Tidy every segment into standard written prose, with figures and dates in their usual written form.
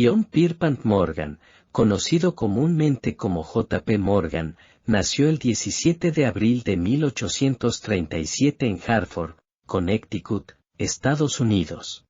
John Pierpont Morgan, conocido comúnmente como J. P. Morgan, nació el 17 de abril de 1837 en Hartford, Connecticut, Estados Unidos.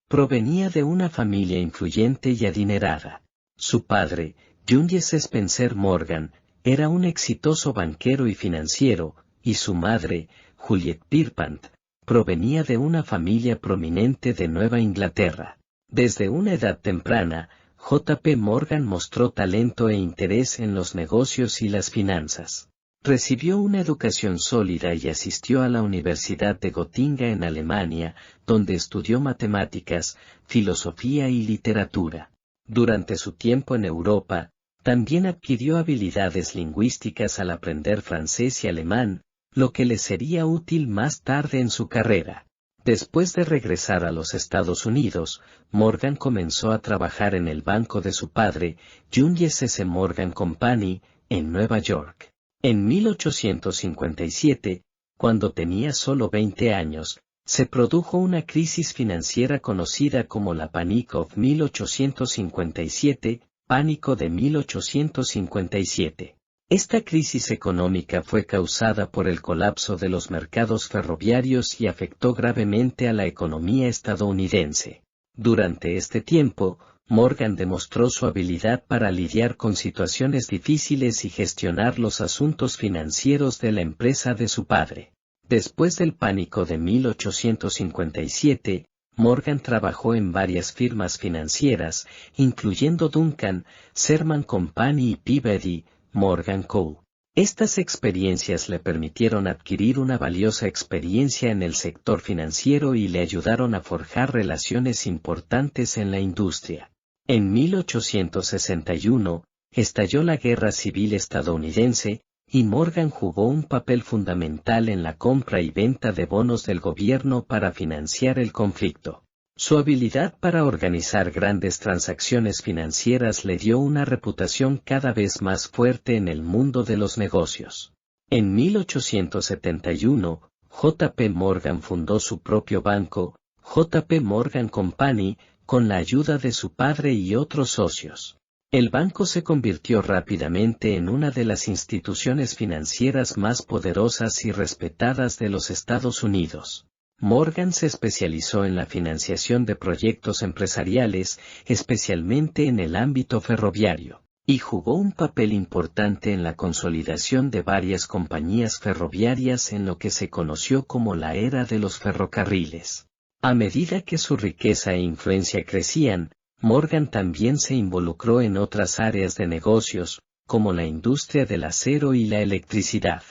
Provenía de una familia influyente y adinerada. Su padre, Junius Spencer Morgan, era un exitoso banquero y financiero, y su madre, Juliet Pierpont, provenía de una familia prominente de Nueva Inglaterra. Desde una edad temprana, J. P. Morgan mostró talento e interés en los negocios y las finanzas. Recibió una educación sólida y asistió a la Universidad de Gotinga en Alemania, donde estudió matemáticas, filosofía y literatura. Durante su tiempo en Europa, también adquirió habilidades lingüísticas al aprender francés y alemán, lo que le sería útil más tarde en su carrera. Después de regresar a los Estados Unidos, Morgan comenzó a trabajar en el banco de su padre, Junius S. Morgan Company, en Nueva York. En 1857, cuando tenía solo 20 años, se produjo una crisis financiera conocida como la Panic of 1857, Pánico de 1857. Esta crisis económica fue causada por el colapso de los mercados ferroviarios y afectó gravemente a la economía estadounidense. Durante este tiempo, Morgan demostró su habilidad para lidiar con situaciones difíciles y gestionar los asuntos financieros de la empresa de su padre. Después del pánico de 1857, Morgan trabajó en varias firmas financieras, incluyendo Duncan, Sherman Company y Peabody, Morgan Co. Estas experiencias le permitieron adquirir una valiosa experiencia en el sector financiero y le ayudaron a forjar relaciones importantes en la industria. En 1861, estalló la Guerra Civil estadounidense, y Morgan jugó un papel fundamental en la compra y venta de bonos del gobierno para financiar el conflicto. Su habilidad para organizar grandes transacciones financieras le dio una reputación cada vez más fuerte en el mundo de los negocios. En 1871, J. P. Morgan fundó su propio banco, J. P. Morgan Company, con la ayuda de su padre y otros socios. El banco se convirtió rápidamente en una de las instituciones financieras más poderosas y respetadas de los Estados Unidos. Morgan se especializó en la financiación de proyectos empresariales, especialmente en el ámbito ferroviario, y jugó un papel importante en la consolidación de varias compañías ferroviarias en lo que se conoció como la era de los ferrocarriles. A medida que su riqueza e influencia crecían, Morgan también se involucró en otras áreas de negocios, como la industria del acero y la electricidad.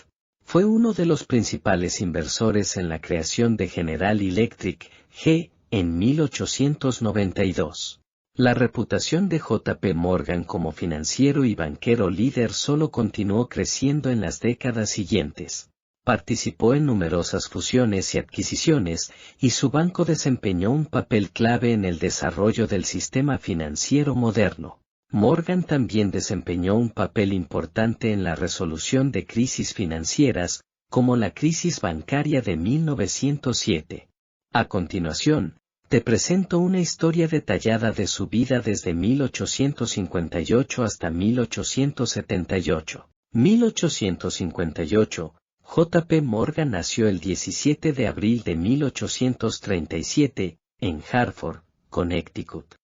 Fue uno de los principales inversores en la creación de General Electric, G, en 1892. La reputación de J. P. Morgan como financiero y banquero líder solo continuó creciendo en las décadas siguientes. Participó en numerosas fusiones y adquisiciones, y su banco desempeñó un papel clave en el desarrollo del sistema financiero moderno. Morgan también desempeñó un papel importante en la resolución de crisis financieras, como la crisis bancaria de 1907. A continuación, te presento una historia detallada de su vida desde 1858 hasta 1878. 1858. J. P. Morgan nació el 17 de abril de 1837, en Hartford, Connecticut.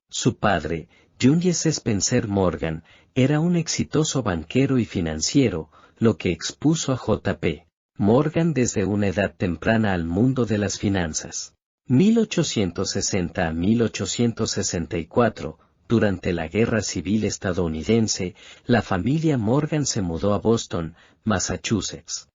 Su padre, Junius Spencer Morgan, era un exitoso banquero y financiero, lo que expuso a J. P. Morgan desde una edad temprana al mundo de las finanzas. 1860 a 1864, durante la Guerra Civil estadounidense, la familia Morgan se mudó a Boston, Massachusetts.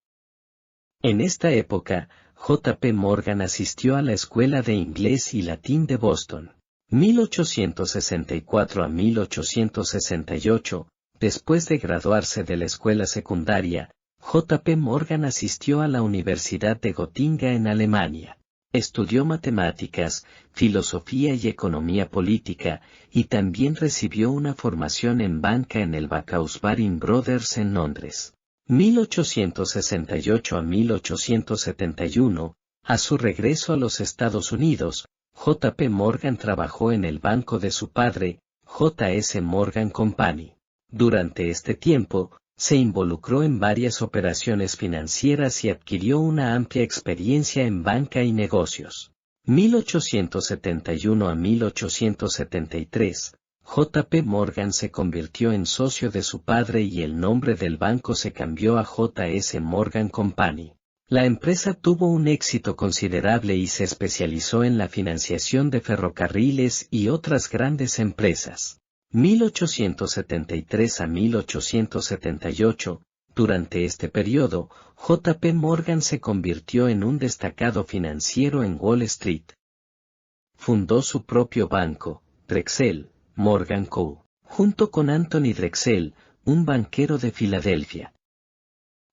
En esta época, J. P. Morgan asistió a la Escuela de Inglés y Latín de Boston. 1864 a 1868, después de graduarse de la escuela secundaria, J. P. Morgan asistió a la Universidad de Gotinga en Alemania. Estudió matemáticas, filosofía y economía política, y también recibió una formación en banca en el Backhouse Baring Brothers en Londres. 1868 a 1871, a su regreso a los Estados Unidos, J.P. Morgan trabajó en el banco de su padre, J.S. Morgan Company. Durante este tiempo, se involucró en varias operaciones financieras y adquirió una amplia experiencia en banca y negocios. 1871 a 1873, J.P. Morgan se convirtió en socio de su padre y el nombre del banco se cambió a J.S. Morgan Company. La empresa tuvo un éxito considerable y se especializó en la financiación de ferrocarriles y otras grandes empresas. 1873 a 1878, durante este periodo, J.P. Morgan se convirtió en un destacado financiero en Wall Street. Fundó su propio banco, Drexel Morgan Co., junto con Anthony Drexel, un banquero de Filadelfia.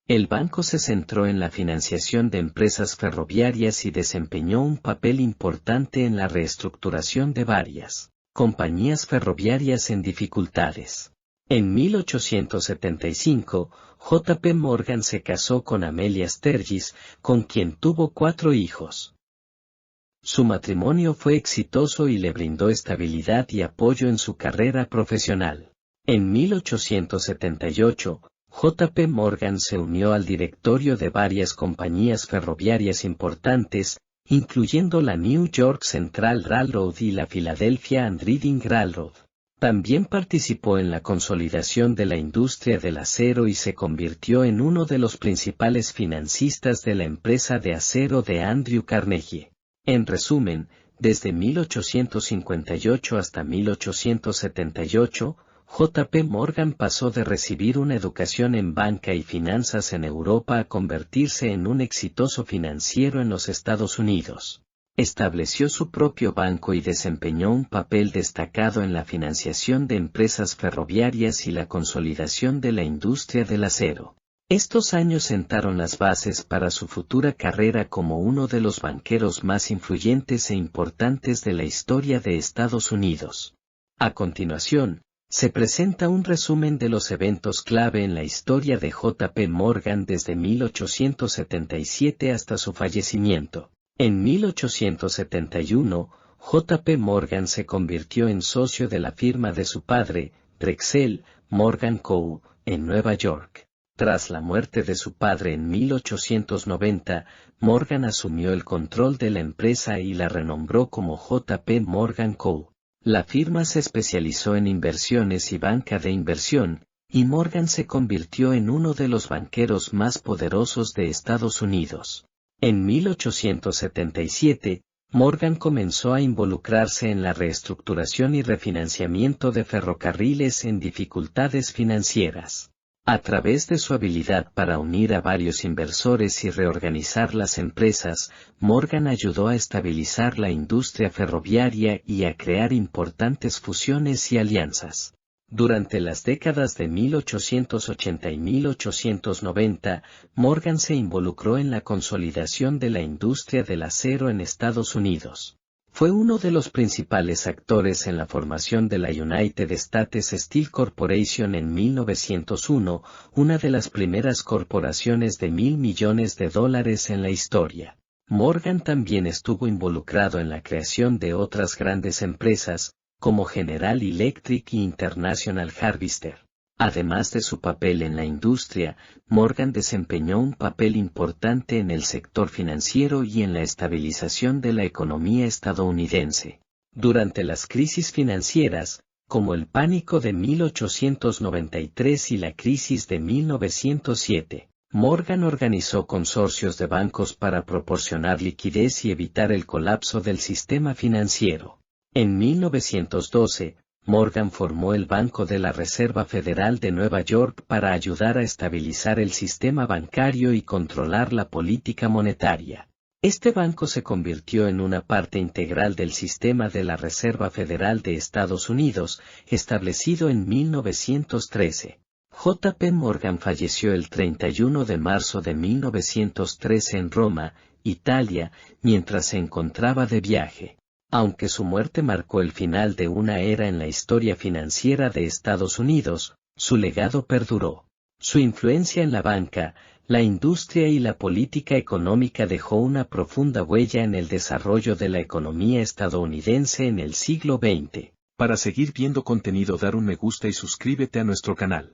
El banco se centró en la financiación de empresas ferroviarias y desempeñó un papel importante en la reestructuración de varias compañías ferroviarias en dificultades. En 1875, J.P. Morgan se casó con Amelia Sturgis, con quien tuvo 4 hijos. Su matrimonio fue exitoso y le brindó estabilidad y apoyo en su carrera profesional. En 1878, J.P. Morgan se unió al directorio de varias compañías ferroviarias importantes, incluyendo la New York Central Railroad y la Philadelphia and Reading Railroad. También participó en la consolidación de la industria del acero y se convirtió en uno de los principales financistas de la empresa de acero de Andrew Carnegie. En resumen, desde 1858 hasta 1878, J.P. Morgan pasó de recibir una educación en banca y finanzas en Europa a convertirse en un exitoso financiero en los Estados Unidos. Estableció su propio banco y desempeñó un papel destacado en la financiación de empresas ferroviarias y la consolidación de la industria del acero. Estos años sentaron las bases para su futura carrera como uno de los banqueros más influyentes e importantes de la historia de Estados Unidos. A continuación, se presenta un resumen de los eventos clave en la historia de J.P. Morgan desde 1877 hasta su fallecimiento. En 1871, J.P. Morgan se convirtió en socio de la firma de su padre, Drexel Morgan Co., en Nueva York. Tras la muerte de su padre en 1890, Morgan asumió el control de la empresa y la renombró como J.P. Morgan Co. La firma se especializó en inversiones y banca de inversión, y Morgan se convirtió en uno de los banqueros más poderosos de Estados Unidos. En 1877, Morgan comenzó a involucrarse en la reestructuración y refinanciamiento de ferrocarriles en dificultades financieras. A través de su habilidad para unir a varios inversores y reorganizar las empresas, Morgan ayudó a estabilizar la industria ferroviaria y a crear importantes fusiones y alianzas. Durante las décadas de 1880 y 1890, Morgan se involucró en la consolidación de la industria del acero en Estados Unidos. Fue uno de los principales actores en la formación de la United States Steel Corporation en 1901, una de las primeras corporaciones de $1.000 millones en la historia. Morgan también estuvo involucrado en la creación de otras grandes empresas, como General Electric y International Harvester. Además de su papel en la industria, Morgan desempeñó un papel importante en el sector financiero y en la estabilización de la economía estadounidense. Durante las crisis financieras, como el pánico de 1893 y la crisis de 1907, Morgan organizó consorcios de bancos para proporcionar liquidez y evitar el colapso del sistema financiero. En 1912, Morgan formó el Banco de la Reserva Federal de Nueva York para ayudar a estabilizar el sistema bancario y controlar la política monetaria. Este banco se convirtió en una parte integral del sistema de la Reserva Federal de Estados Unidos, establecido en 1913. J.P. Morgan falleció el 31 de marzo de 1913 en Roma, Italia, mientras se encontraba de viaje. Aunque su muerte marcó el final de una era en la historia financiera de Estados Unidos, su legado perduró. Su influencia en la banca, La industria y la política económica dejó una profunda huella en el desarrollo de la economía estadounidense en el siglo XX. Para seguir viendo contenido, dar un me gusta y suscríbete a nuestro canal.